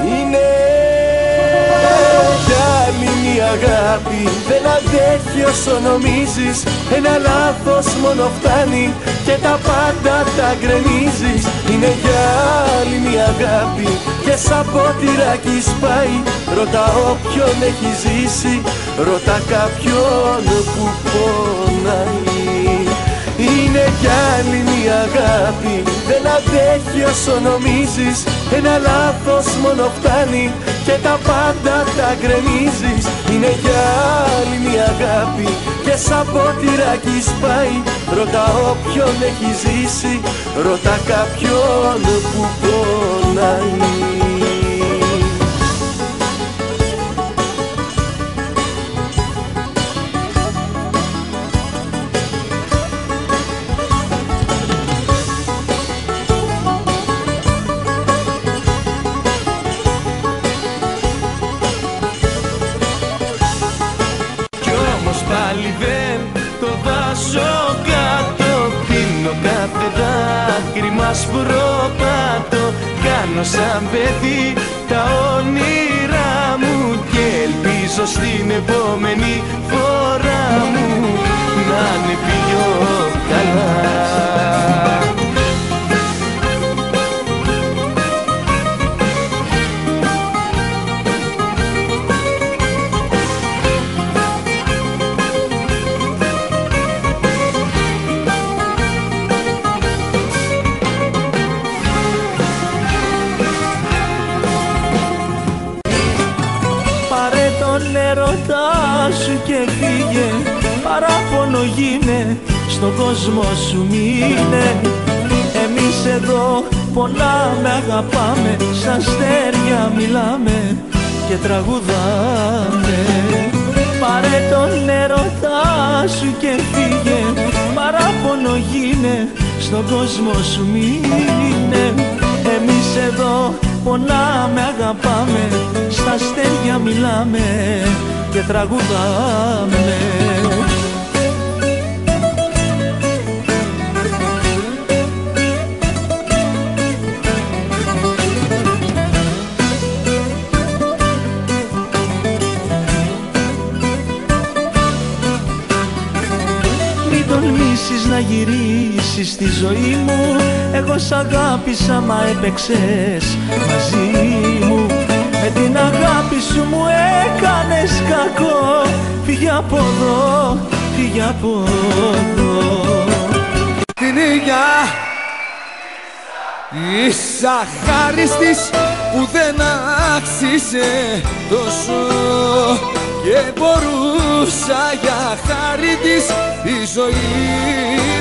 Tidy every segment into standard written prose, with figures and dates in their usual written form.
Είναι κι άλλη μια αγάπη, δεν αντέχει όσο νομίζεις. Ένα λάθος μόνο φτάνει και τα πάντα τα γκρεμίζεις. Είναι για άλλη μια αγάπη και σαν ποτηράκι σπάει. Ρώτα όποιον έχει ζήσει, ρώτα κάποιον που πονάει. Είναι κι άλλη μια αγάπη, δεν αντέχει όσο νομίζεις. Ένα λάθος μόνο φτάνει και τα πάντα τα γκρεμίζεις. Είναι κι άλλη μια αγάπη και σαν ποτηράκι σπάει. Ρώτα όποιον έχει ζήσει, ρώτα κάποιον που πονάει. Πάλι δεν το βάζω κάτω, πίνω κάθε δάκρυμα σπροκάτω. Κάνω σαν παιδί τα όνειρά μου και ελπίζω στην επόμενη φορά μου να είναι πιο καλά. Έρωτά σου και φύγε, παράπονο γίνε, στον κόσμο σου μείνε. Εμείς εδώ πονάμε, αγαπάμε, σαν αστέρια μιλάμε και τραγουδάμε. Πάρε τον έρωτά σου και φύγε, παράπονο γίνε, στον κόσμο σου μείνε. Εμείς εδώ πονάμε, αγαπάμε, στα αστέρια μιλάμε και τραγουδάμε. Μην τολμήσεις να γυρίσεις στη ζωή μου, εγώ σ' αγάπησα μα έπαιξες μαζί μου. Με την αγάπη σου μου έκανες κακό, φύγε από εδώ, φύγε από εδώ. Την ίδια της αχάριστης που δεν άξιζε τόσο και μπορούσα για χάρη της τη ζωή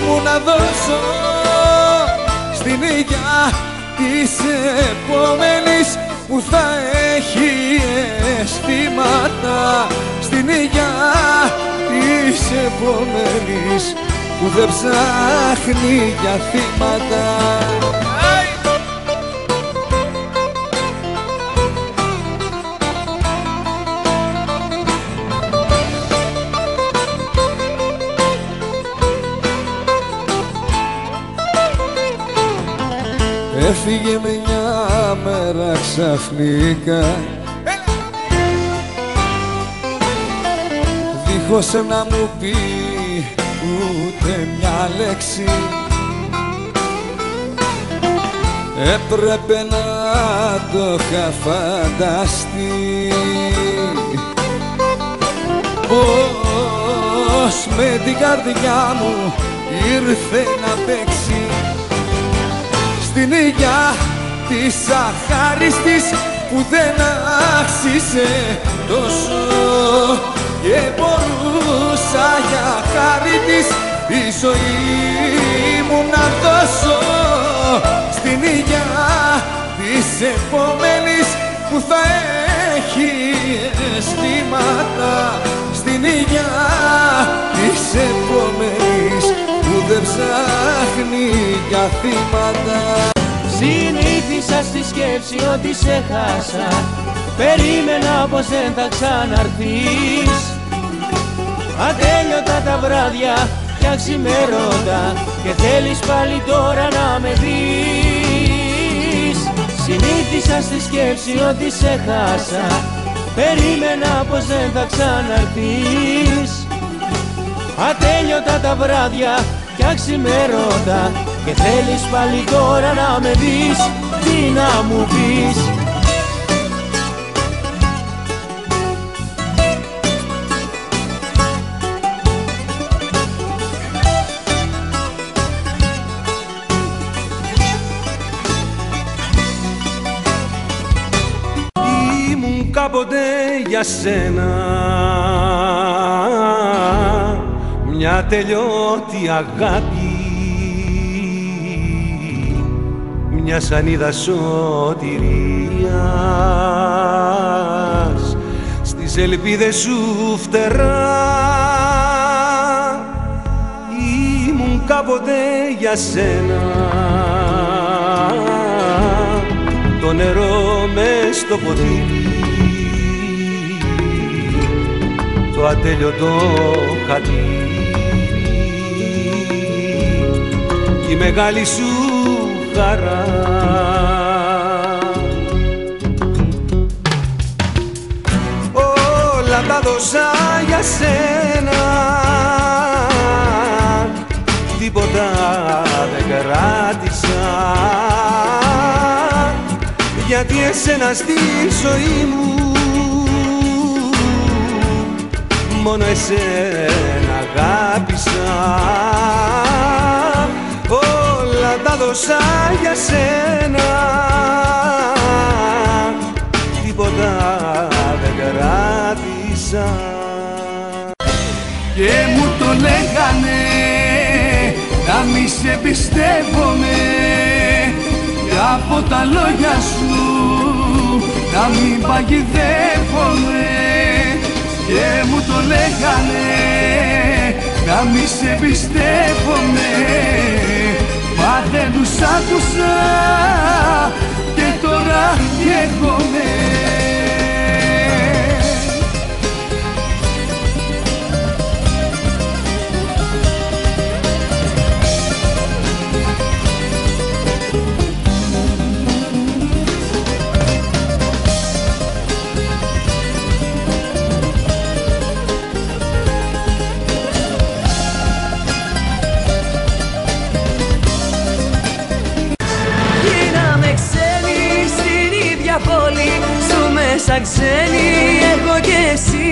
μου να δώσω. Στην ίδια της επόμενης που θα έχει αισθήματα, στην ίδια της επόμενης που δεν ψάχνει για θύματα. Έφυγε μια μέρα ξαφνικά, δίχως να μου πει ούτε μια λέξη. Έπρεπε να το είχα φανταστεί, πως με την καρδιά μου ήρθε να παίξει. Στην ίδια της αχάριστης που δεν άξιζε τόσο και μπορούσα για χάρη της τη ζωή μου να δώσω. Στην ίδια της επόμενης που θα έχει αισθήματα, στην ίδια της επόμενης που δεν ψάχνει για θύματα. Συνήθισα στη σκέψη ότι σε χάσα, περίμενα πως δεν θα ξαναρθείς. Ατέλειωτα τα βράδια κι αξιμέρωτα και θέλεις πάλι τώρα να με δεις. Συνήθισα στη σκέψη ότι σε χάσα, περίμενα πως δεν θα ξαναρθείς. Ατέλειωτα τα βράδια κι αξιμέρωτα, και θέλεις πάλι τώρα να με δεις, τι να μου πεις? Ήμουν κάποτε για σένα μια τελειώτη αγάπη, μια σανίδα σωτηρίας στις ελπίδες σου φτερά. Ήμουν κάποτε για σένα το νερό μες στο ποτήρι, το ατέλειωτο χατήρι κι η μεγάλη σου χαρά. Όλα τα δώσα για σένα, τίποτα δεν κράτησα, γιατί εσένα στη ζωή μου μόνο εσένα αγάπησα. Όλα τα δώσα για σένα, τίποτα δεν κράτησα. Και μου το λέγανε να μη σε πιστεύομαι, και από τα λόγια σου να μην παγιδεύομαι. Και μου το λέγανε να μη σε πιστεύομαι, μα δεν τους άκουσα και τώρα καίγομαι. Σαν ξένοι εγώ και εσύ,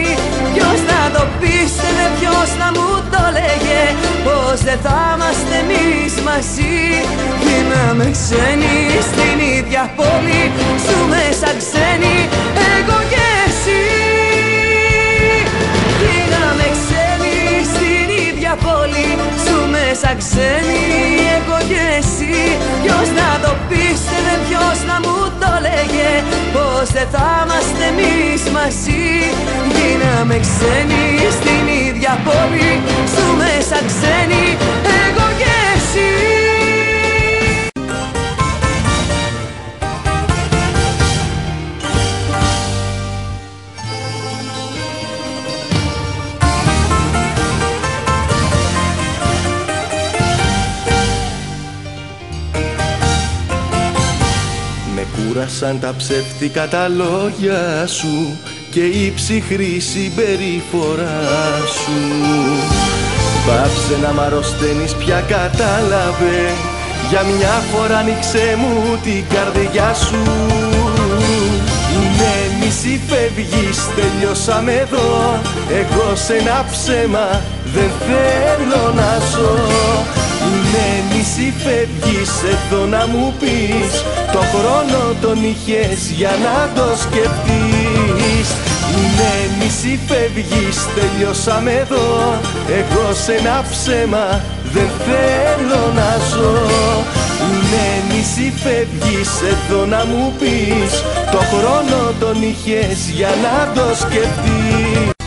ποιος θα το πίστευε, ποιος θα μου το λέγε, πως δεν θα είμαστε εμείς μαζί. Γίναμε ξένοι στην ίδια πόλη, ζούμε σαν ξένοι εγώ και εσύ. Γίναμε ξένοι στην ίδια πόλη, ζούμε σαν ξένοι εγώ και εσύ. Ποιος να το πίστευε, ποιος να μου το λέγε, πως δεν θα είμαστε εμείς μαζί. Γίναμε ξένοι στην ίδια πόλη, ζούμε σαν ξένοι εγώ και εσύ. Κούρασαν τα ψεύτικα τα λόγια σου και η ψυχρή συμπεριφορά σου. Πάψε να μ' αρρωσταίνεις πια, κατάλαβε, για μια φορά άνοιξέ μου την καρδιά σου. Είναι μισή, φεύγεις, τελειώσαμε εδώ, εγώ σε ένα ψέμα δεν θέλω να ζω. Είναι μισή, φεύγεις, εδώ να μου πεις, το χρόνο τον είχες για να το σκεφτείς. Είναι μισή, φεύγεις, τελειώσαμε εδώ, εγώ σε ένα ψέμα δεν θέλω να ζω. Είναι μισή, φεύγεις, εδώ να μου πεις, το χρόνο τον είχες για να το σκεφτείς.